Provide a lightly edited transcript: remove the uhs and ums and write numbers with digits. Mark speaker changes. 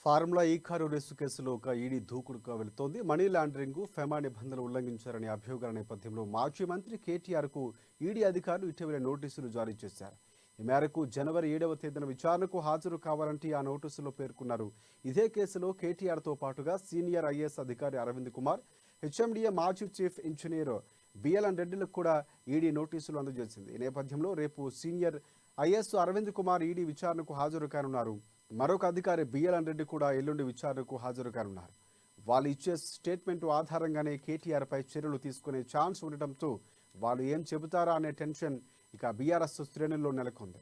Speaker 1: Formula ఈ car race కేసులో ఒక ఈడీ దూకుడుగా వెళుతోంది. మనీ లాండరింగ్, ఫెమా నిబంధనలు ఉల్లంఘించారనే అభియోగాల నేపథ్యంలో మాజీ మంత్రి కేటీఆర్కు ఈడీ అధికారులు ఇటీవల నోటీసులు జారీ చేశారు. ఈ మేరకు జనవరి 7వ తేదీన విచారణకు హాజరు కావాలంటే ఆ నోటీసులో పేర్కొన్నారు. ఇదే కేసులో కేటీఆర్తో పాటుగా సీనియర్ ఐఏఎస్ అధికారి అరవింద్ కుమార్, హెచ్ఎండిఏ మాజీ చీఫ్ ఇంజనీర్ బిఎల్ఎన్ రెడ్డిలకు కూడా ఈడీ నోటీసులు అందజేసింది. ఈ నేపథ్యంలో రేపు senior IAS Arvind Kumar ED విచారణకు హాజరు కానున్నారు. మరొక అధికారి బిఎల్ఎన్ రెడ్డి కూడా ఎల్లుండి విచారణకు హాజరు కానున్నారు. వాళ్ళు ఇచ్చే స్టేట్మెంట్ ఆధారంగానే కేటీఆర్ పై చర్యలు తీసుకునే ఛాన్స్ ఉండటంతో వాళ్ళు ఏం చెబుతారా అనే టెన్షన్ ఇక బీఆర్ఎస్ శ్రేణుల్లో నెలకొంది.